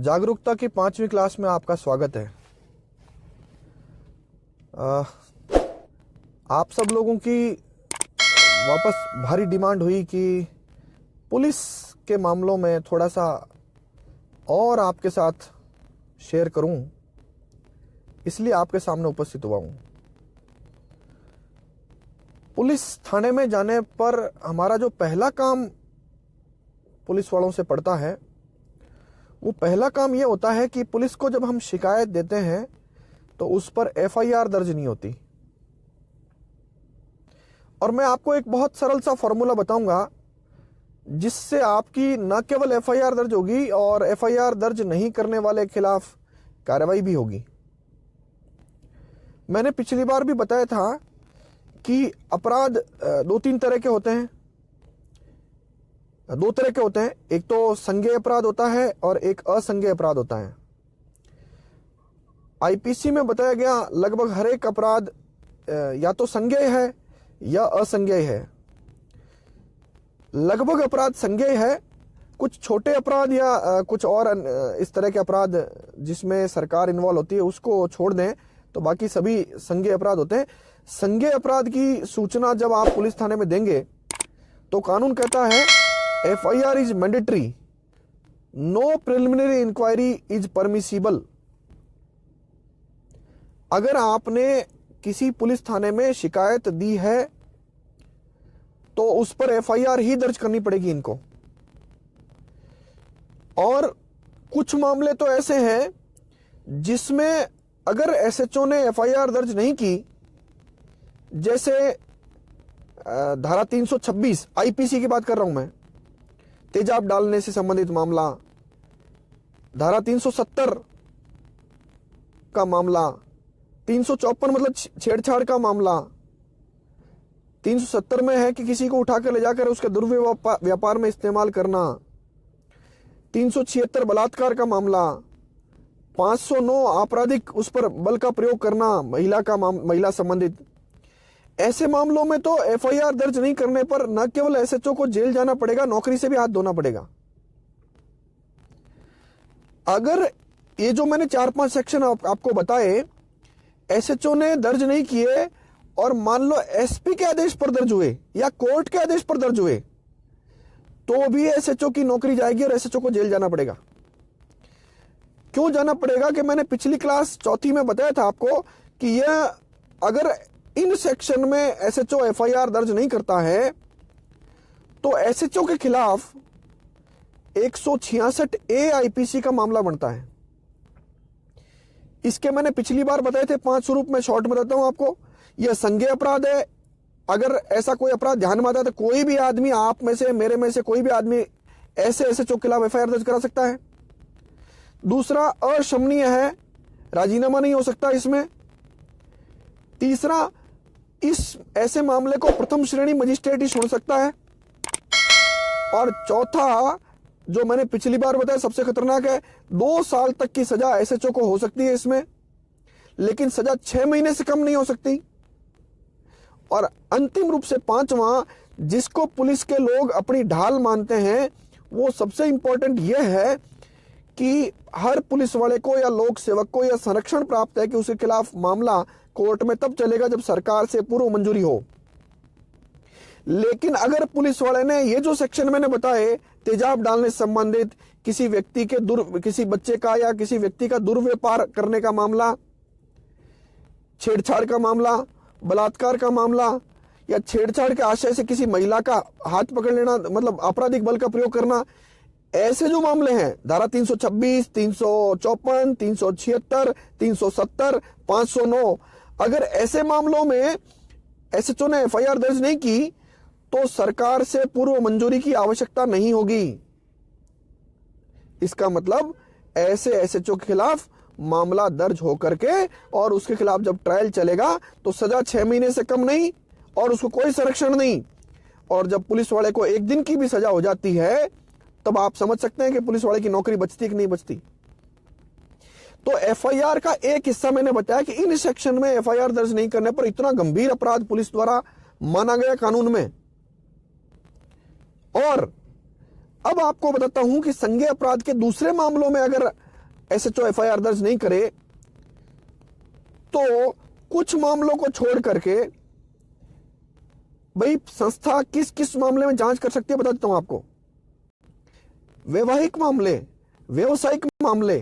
जागरूकता की 5वीं क्लास में आपका स्वागत है। आप सब लोगों की वापस भारी डिमांड हुई कि पुलिस के मामलों में थोड़ा सा और आपके साथ शेयर करूं, इसलिए आपके सामने उपस्थित हुआ हूं। पुलिस थाने में जाने पर हमारा जो पहला काम पुलिस वालों से पड़ता है, वो पहला काम ये होता है कि पुलिस को जब हम शिकायत देते हैं तो उस पर एफआईआर दर्ज नहीं होती। और मैं आपको एक बहुत सरल सा फॉर्मूला बताऊंगा जिससे आपकी न केवल एफआईआर दर्ज होगी और एफआईआर दर्ज नहीं करने वाले के खिलाफ कार्रवाई भी होगी। मैंने पिछली बार भी बताया था कि अपराध दो तरह के होते हैं। एक तो संज्ञेय अपराध होता है और एक असंज्ञेय अपराध होता है। आईपीसी में बताया गया लगभग हर एक अपराध या तो संज्ञेय है या असंज्ञेय है। लगभग अपराध संज्ञेय है, कुछ छोटे अपराध या कुछ और इस तरह के अपराध जिसमें सरकार इन्वॉल्व होती है उसको छोड़ दें तो बाकी सभी संज्ञेय अपराध होते हैं। संज्ञेय अपराध की सूचना जब आप पुलिस थाने में देंगे तो कानून कहता है FIR is mandatory, no preliminary inquiry is permissible. अगर आपने किसी पुलिस थाने में शिकायत दी है तो उस पर एफआईआर ही दर्ज करनी पड़ेगी इनको। और कुछ मामले तो ऐसे हैं जिसमें अगर एसएचओ ने एफआईआर दर्ज नहीं की, जैसे धारा 326 आईपीसी की बात कर रहा हूं मैं, तेजाब डालने से संबंधित मामला, धारा 370 का मामला, 354 मतलब छेड़छाड़ का मामला, 370 में है कि किसी को उठाकर ले जाकर उसके दुर्व्यापार में इस्तेमाल करना, 376 बलात्कार का मामला, 509 आपराधिक उस पर बल का प्रयोग करना, महिला संबंधित। ऐसे मामलों में तो एफआईआर दर्ज नहीं करने पर न केवल एसएचओ को जेल जाना पड़ेगा, नौकरी से भी हाथ धोना पड़ेगा। अगर ये जो मैंने 4-5 सेक्शन आपको बताए एसएचओ ने दर्ज नहीं किए और मान लो एसपी के आदेश पर दर्ज हुए या कोर्ट के आदेश पर दर्ज हुए, तो भी एसएचओ की नौकरी जाएगी और एसएचओ को जेल जाना पड़ेगा। क्यों जाना पड़ेगा कि मैंने पिछली क्लास 4थी में बताया था आपको कि यह अगर इन सेक्शन में एसएचओ एफआईआर दर्ज नहीं करता है तो एसएचओ के खिलाफ 166A आईपीसी का मामला बनता है। इसके मैंने पिछली बार बताए थे 5 स्वरूप में, शॉर्ट में बताता हूं आपको। यह संज्ञेय अपराध है। अगर ऐसा कोई अपराध ध्यान में आता है तो कोई भी आदमी, आप में से मेरे में से कोई भी आदमी ऐसे एसएचओ के खिलाफ एफआईआर दर्ज करा सकता है। दूसरा अक्षमनीय है, राजीनामा नहीं हो सकता इसमें। तीसरा, इस ऐसे मामले को प्रथम श्रेणी मजिस्ट्रेट ही सुन सकता है। और चौथा, जो मैंने पिछली बार बताया सबसे खतरनाक है, 2 साल तक की सजा एसएचओ को हो सकती है इसमें, लेकिन सजा 6 महीने से कम नहीं हो सकती। और अंतिम रूप से 5वां, जिसको पुलिस के लोग अपनी ढाल मानते हैं, वो सबसे इंपॉर्टेंट यह है कि हर पुलिस वाले को या लोक सेवक को यह संरक्षण प्राप्त है कि उसके खिलाफ मामला कोर्ट में तब चलेगा जब सरकार से पूर्व मंजूरी हो। लेकिन अगर पुलिस वाले ने ये जो सेक्शन मैंने बताए, तेजाब डालने से संबंधित, किसी व्यक्ति के किसी बच्चे का या किसी व्यक्ति का दुर्व्यापार करने का मामला, छेड़छाड़ का मामला, बलात्कार का मामला, या छेड़छाड़ के आशय से किसी महिला का हाथ पकड़ लेना, मतलब आपराधिक बल का प्रयोग करना, ऐसे जो मामले हैं धारा 326, 354, 376, 370, 509, अगर ऐसे मामलों में एसएचओ ने एफआईआर दर्ज नहीं की तो सरकार से पूर्व मंजूरी की आवश्यकता नहीं होगी। इसका मतलब ऐसे एसएचओ के खिलाफ मामला दर्ज होकर के और उसके खिलाफ जब ट्रायल चलेगा तो सजा 6 महीने से कम नहीं और उसको कोई संरक्षण नहीं। और जब पुलिस वाले को 1 दिन की भी सजा हो जाती है तब आप समझ सकते हैं कि पुलिस वाले की नौकरी बचती कि नहीं बचती। तो एफआईआर का एक हिस्सा मैंने बताया कि इन सेक्शन में एफआईआर दर्ज नहीं करने पर इतना गंभीर अपराध पुलिस द्वारा माना गया कानून में। और अब आपको बताता हूं कि संज्ञेय अपराध के दूसरे मामलों में अगर एसएचओ एफआईआर दर्ज नहीं करे तो कुछ मामलों को छोड़ करके भाई संस्था किस किस मामले में जांच कर सकती है बता देता हूं आपको। वैवाहिक मामले, व्यवसायिक मामले,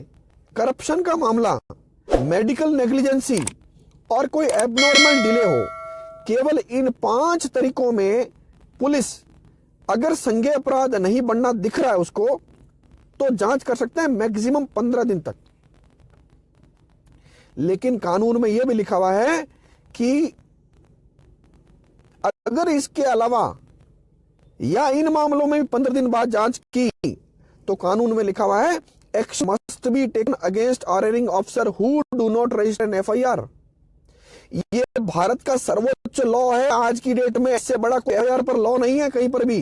करप्शन का मामला, मेडिकल नेग्लिजेंसी और कोई एबनॉर्मल डिले हो, केवल इन 5 तरीकों में पुलिस अगर संज्ञेय अपराध नहीं बनना दिख रहा है उसको तो जांच कर सकते हैं मैक्सिमम 15 दिन तक। लेकिन कानून में यह भी लिखा हुआ है कि अगर इसके अलावा या इन मामलों में 15 दिन बाद जांच की तो कानून में लिखा हुआ है action must be taken against ordering officer who do not register an FIR. ये भारत का सर्वोच्च लॉ है आज की डेट में, इससे बड़ा कोई एफआईआर पर लॉ नहीं है कहीं पर भी।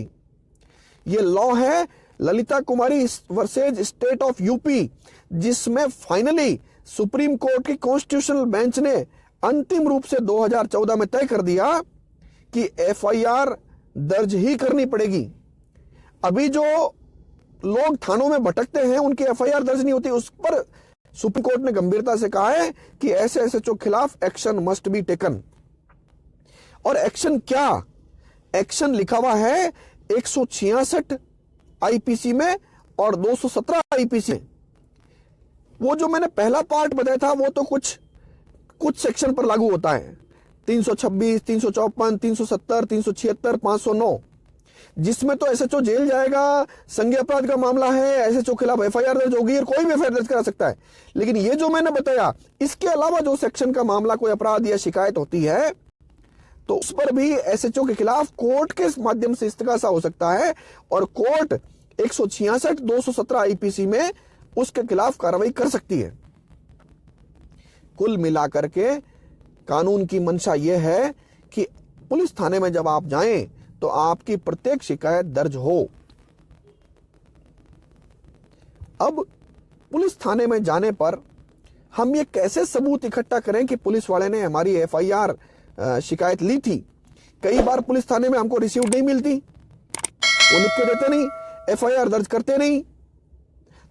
ये लॉ है ललिता कुमारी वर्सेज स्टेट ऑफ यूपी, जिसमें फाइनली सुप्रीम कोर्ट की कॉन्स्टिट्यूशनल बेंच ने अंतिम रूप से 2014 में तय कर दिया कि एफआईआर दर्ज ही करनी पड़ेगी। अभी जो लोग थानों में भटकते हैं उनकी एफआईआर दर्ज नहीं होती, उस पर सुप्रीम कोर्ट ने गंभीरता से कहा है कि ऐसे एसएचओ खिलाफ एक्शन मस्ट बी टेकन। और एक्शन क्या? एक्शन लिखा हुआ है 166 आईपीसी में और 217 आईपीसी में। वो जो मैंने पहला पार्ट बताया था वो तो कुछ सेक्शन पर लागू होता है, 326, 354, 370, 376, 509, जिसमें तो एसएचओ जेल जाएगा, संज्ञेय अपराध का मामला है, एसएचओ खिलाफ एफआईआर दर्ज होगी और कोई भी एफआईआर दर्ज करा सकता है। लेकिन ये जो मैंने बताया इसके अलावा जो सेक्शन का मामला कोई अपराध या शिकायत होती है तो उस पर भी एसएचओ के खिलाफ कोर्ट के माध्यम से इस्तिगासा हो सकता है और कोर्ट 166, 217 आईपीसी में उसके खिलाफ कार्रवाई कर सकती है। कुल मिलाकर के कानून की मंशा यह है कि पुलिस थाने में जब आप जाएं तो आपकी प्रत्येक शिकायत दर्ज हो। अब पुलिस थाने में जाने पर हम ये कैसे सबूत इकट्ठा करें कि पुलिस वाले ने हमारी एफआईआर शिकायत ली थी? कई बार पुलिस थाने में हमको रिसीव नहीं मिलती, वो लिख के देते नहीं, एफआईआर दर्ज करते नहीं।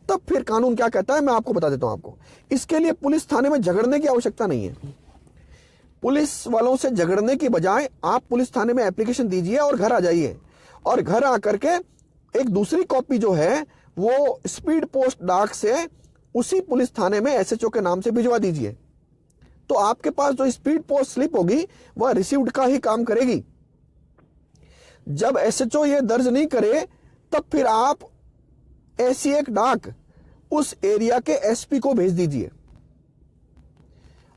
तब फिर कानून क्या कहता है मैं आपको बता देता हूं आपको। इसके लिए पुलिस थाने में झगड़ने की आवश्यकता नहीं है। पुलिस वालों से झगड़ने की बजाय आप पुलिस थाने में एप्लीकेशन दीजिए और घर आ जाइए, और घर आकर के एक दूसरी कॉपी जो है वो स्पीड पोस्ट डाक से उसी पुलिस थाने में एसएचओ के नाम से भिजवा दीजिए। तो आपके पास जो स्पीड पोस्ट स्लिप होगी वह रिसीव्ड का ही काम करेगी। जब एसएचओ ये दर्ज नहीं करे तब फिर आप ऐसी एक डाक उस एरिया के एसपी को भेज दीजिए,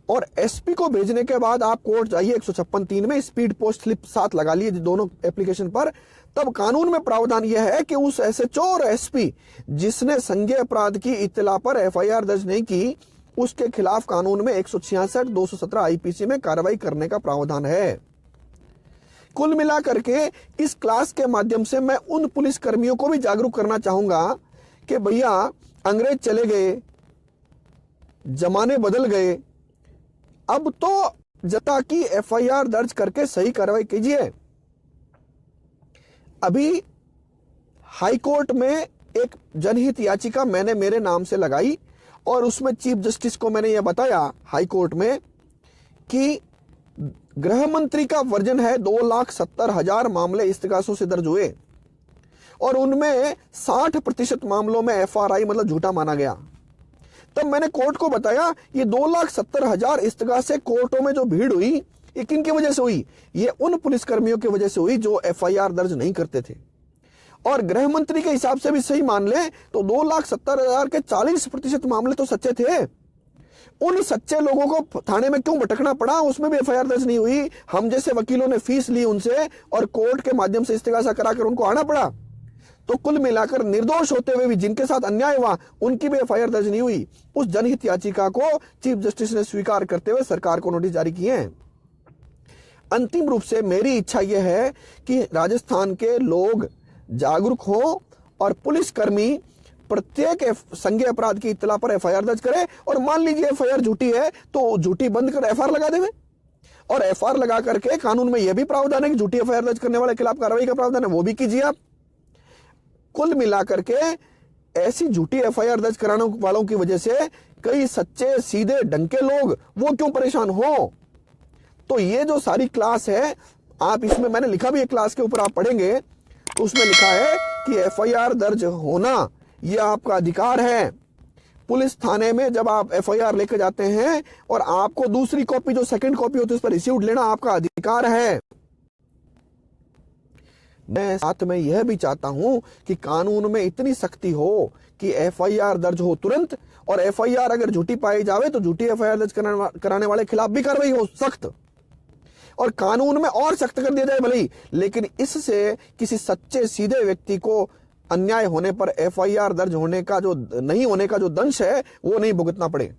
और एसपी को भेजने के बाद आप कोर्ट जाइए 156(3) में स्पीड पोस्ट स्लिप साथ लगा लिए दोनों एप्लीकेशन पर। तब कानून में प्रावधान यह है कि उस एसएचओ और एसपी जिसने संज्ञेय अपराध की इत्तला पर एफआईआर दर्ज नहीं की उसके खिलाफ कानून में 166, 217 आईपीसी में कार्रवाई करने का प्रावधान है। कुल मिलाकर के इस क्लास के माध्यम से मैं उन पुलिस कर्मियों को भी जागरूक करना चाहूंगा कि भैया अंग्रेज चले गए, जमाने बदल गए, अब तो जनता की एफआईआर दर्ज करके सही कार्रवाई कीजिए। अभी हाई कोर्ट में एक जनहित याचिका मैंने मेरे नाम से लगाई और उसमें चीफ जस्टिस को मैंने यह बताया हाई कोर्ट में कि गृह मंत्री का वर्जन है 2,70,000 मामले इस्तिगासों से दर्ज हुए और उनमें 60% मामलों में एफआरआई मतलब झूठा माना गया। तब मैंने कोर्ट को बताया ये 2,70,000 इस्तिगासे कोर्टों में जो भीड़ हुई ये किन की वजह से हुई? ये उन पुलिसकर्मियों की वजह से हुई जो एफआईआर दर्ज नहीं करते थे। और गृह मंत्री के हिसाब से भी सही मान ले तो 2,70,000 के 40% मामले तो सच्चे थे। उन सच्चे लोगों को थाने में क्यों भटकना पड़ा? उसमें भी एफआईआर दर्ज नहीं हुई। हम जैसे वकीलों ने फीस ली उनसे और कोर्ट के माध्यम से इस्तिगासा कराकर उनको आना पड़ा। तो कुल मिलाकर निर्दोष होते हुए भी जिनके साथ अन्याय हुआ उनकी भी एफआईआर दर्ज नहीं हुई। उस जनहित याचिका को चीफ जस्टिस ने स्वीकार करते हुए सरकार को नोटिस जारी किए हैं। अंतिम रूप से मेरी इच्छा यह है कि राजस्थान के लोग जागरूक हो और पुलिसकर्मी प्रत्येक संज्ञेय अपराध की इत्तला पर एफआईआर दर्ज करे। और मान लीजिए एफआईआर झूठी है तो झूठी बंद कर एफआईआर लगा देवे, और एफआईआर लगा करके कानून में यह भी प्रावधान है कि झूठी एफआईआर दर्ज करने वाले के खिलाफ कार्रवाई का प्रावधान है, वो भी कीजिए आप। कुल मिलाकर के ऐसी झूठी एफआईआर दर्ज कराने वालों की वजह से कई सच्चे सीधे डंके लोग वो क्यों परेशान हो। तो ये जो सारी क्लास है, आप इसमें मैंने लिखा भी है, क्लास के ऊपर आप पढ़ेंगे तो उसमें लिखा है कि एफआईआर दर्ज होना यह आपका अधिकार है। पुलिस थाने में जब आप एफआईआर लेकर जाते हैं और आपको दूसरी कॉपी जो सेकंड कॉपी होती है उस पर रिसीव्ड लेना आपका अधिकार है। मैं साथ में यह भी चाहता हूं कि कानून में इतनी सख्ती हो कि एफआईआर दर्ज हो तुरंत, और एफआईआर अगर झूठी पाई जावे तो झूठी एफआईआर दर्ज कराने वाले खिलाफ भी कार्रवाई हो सख्त, और कानून में और सख्त कर दिया जाए भले ही, लेकिन इससे किसी सच्चे सीधे व्यक्ति को अन्याय होने पर एफआईआर दर्ज होने का जो नहीं होने का जो दंश है वो नहीं भुगतना पड़े।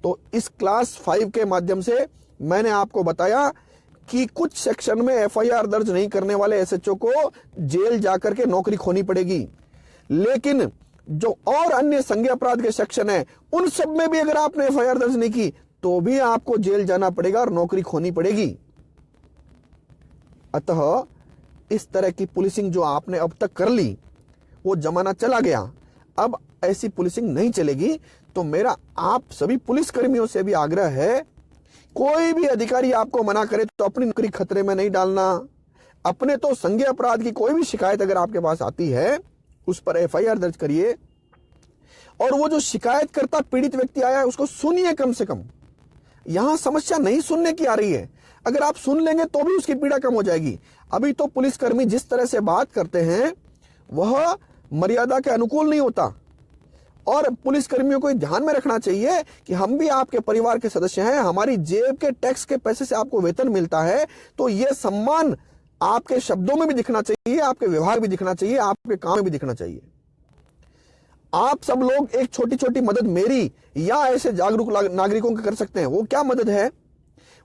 तो इस क्लास 5 के माध्यम से मैंने आपको बताया कि कुछ सेक्शन में एफआईआर दर्ज नहीं करने वाले एसएचओ को जेल जाकर के नौकरी खोनी पड़ेगी, लेकिन जो और अन्य संज्ञेय अपराध के सेक्शन है उन सब में भी अगर आपने एफआईआर दर्ज नहीं की तो भी आपको जेल जाना पड़ेगा और नौकरी खोनी पड़ेगी। अतः इस तरह की पुलिसिंग जो आपने अब तक कर ली वो जमाना चला गया, अब ऐसी पुलिसिंग नहीं चलेगी। तो मेरा आप सभी पुलिस कर्मियों से भी आग्रह है, कोई भी अधिकारी आपको मना करे तो अपनी नौकरी खतरे में नहीं डालना। अपने तो संज्ञेय अपराध की कोई भी शिकायत अगर आपके पास आती है उस पर एफआईआर दर्ज करिए, और वो जो शिकायत करता पीड़ित व्यक्ति आया है उसको सुनिए। कम से कम यहां समस्या नहीं सुनने की आ रही है, अगर आप सुन लेंगे तो भी उसकी पीड़ा कम हो जाएगी। अभी तो पुलिसकर्मी जिस तरह से बात करते हैं वह मर्यादा के अनुकूल नहीं होता, और पुलिसकर्मियों को ध्यान में रखना चाहिए कि हम भी आपके परिवार के सदस्य हैं, हमारी जेब के टैक्स के पैसे से आपको वेतन मिलता है, तो यह सम्मान आपके शब्दों में भी दिखना चाहिए, आपके व्यवहार भी दिखना चाहिए, आपके काम में भी दिखना चाहिए। आप सब लोग एक छोटी छोटी मदद मेरी या ऐसे जागरूक नागरिकों की कर सकते हैं। वो क्या मदद है?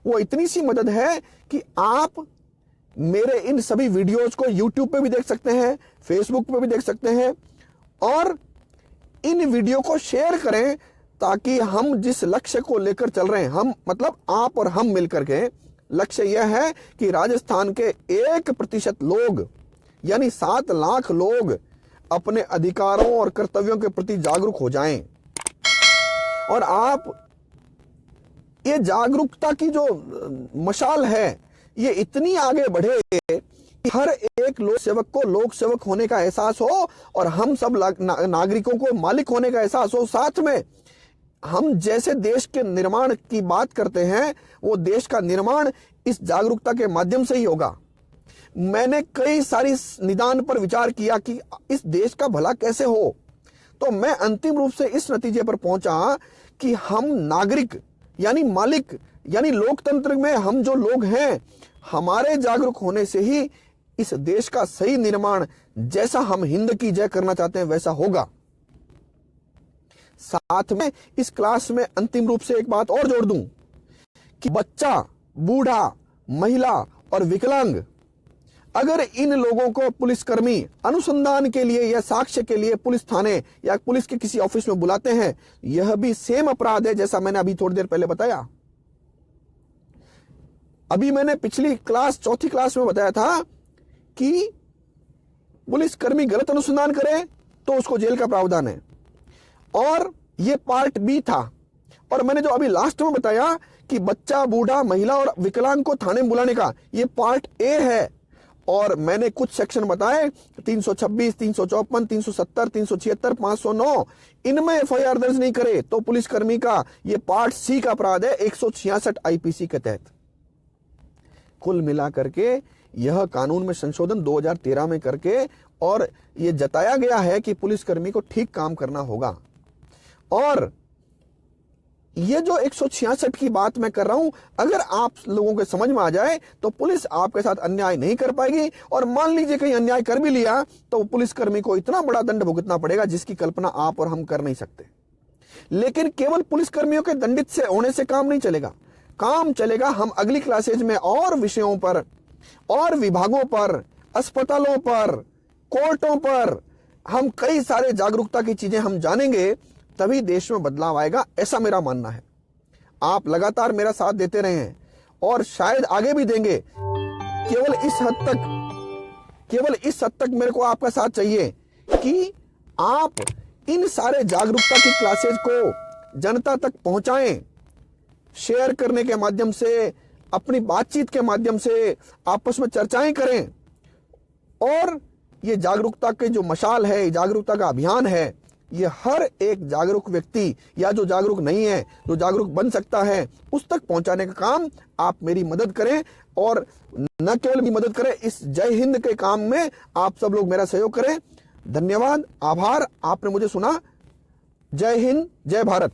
वो इतनी सी मदद है कि आप मेरे इन सभी वीडियोस को YouTube पे भी देख सकते हैं, Facebook पे भी देख सकते हैं, और इन वीडियो को शेयर करें ताकि हम जिस लक्ष्य को लेकर चल रहे हैं, हम मतलब आप और हम मिलकर के, लक्ष्य यह है कि राजस्थान के 1% लोग यानी 7 लाख लोग अपने अधिकारों और कर्तव्यों के प्रति जागरूक हो जाएं। और आप ये जागरूकता की जो मशाल है ये इतनी आगे बढ़े कि हर एक लोक सेवक को लोक सेवक होने का एहसास हो और हम सब नागरिकों को मालिक होने का एहसास हो। साथ में हम जैसे देश के निर्माण की बात करते हैं वो देश का निर्माण इस जागरूकता के माध्यम से ही होगा। मैंने कई सारी निदान पर विचार किया कि इस देश का भला कैसे हो, तो मैं अंतिम रूप से इस नतीजे पर पहुंचा कि हम नागरिक यानी मालिक यानी लोकतंत्र में हम जो लोग हैं, हमारे जागरूक होने से ही इस देश का सही निर्माण जैसा हम हिंद की जय करना चाहते हैं वैसा होगा। साथ में इस क्लास में अंतिम रूप से एक बात और जोड़ दूं कि बच्चा, बूढ़ा, महिला और विकलांग, अगर इन लोगों को पुलिसकर्मी अनुसंधान के लिए या साक्ष्य के लिए पुलिस थाने या पुलिस के किसी ऑफिस में बुलाते हैं, यह भी सेम अपराध है जैसा मैंने अभी थोड़ी देर पहले बताया। अभी मैंने पिछली क्लास, चौथी क्लास में बताया था कि पुलिसकर्मी गलत अनुसंधान करे तो उसको जेल का प्रावधान है, और यह पार्ट बी था। और मैंने जो अभी लास्ट में बताया कि बच्चा, बूढ़ा, महिला और विकलांग को थाने में बुलाने का, यह पार्ट ए है। और मैंने कुछ सेक्शन बताए 326, 354, 370, 376, 509, इनमें एफआईआर दर्ज नहीं करे तो पुलिसकर्मी का यह पार्ट सी का अपराध है 166 आईपीसी के तहत। कुल मिलाकर के यह कानून में संशोधन 2013 में करके और यह जताया गया है कि पुलिसकर्मी को ठीक काम करना होगा। और ये जो 166 की बात मैं कर रहा हूं, अगर आप लोगों के समझ में आ जाए तो पुलिस आपके साथ अन्याय नहीं कर पाएगी, और मान लीजिए कहीं अन्याय कर भी लिया तो पुलिसकर्मी को इतना बड़ा दंड भुगतना पड़ेगा जिसकी कल्पना आप और हम कर नहीं सकते। लेकिन केवल पुलिसकर्मियों के दंडित से होने से काम नहीं चलेगा, काम चलेगा। हम अगली क्लासेज में और विषयों पर और विभागों पर, अस्पतालों पर, कोर्टों पर हम कई सारे जागरूकता की चीजें हम जानेंगे, तभी देश में बदलाव आएगा, ऐसा मेरा मानना है। आप लगातार मेरा साथ देते रहे हैं और शायद आगे भी देंगे। केवल इस हद तक मेरे को आपका साथ चाहिए कि आप इन सारे जागरूकता की क्लासेज को जनता तक पहुंचाएं, शेयर करने के माध्यम से, अपनी बातचीत के माध्यम से आपस में चर्चाएं करें। और ये जागरूकता के जो मशाल है, जागरूकता का अभियान है, ये हर एक जागरूक व्यक्ति या जो जागरूक नहीं है, जो जागरूक बन सकता है, उस तक पहुंचाने का काम आप मेरी मदद करें। और न केवल मेरी मदद करें, इस जय हिंद के काम में आप सब लोग मेरा सहयोग करें। धन्यवाद, आभार, आपने मुझे सुना। जय हिंद, जय भारत।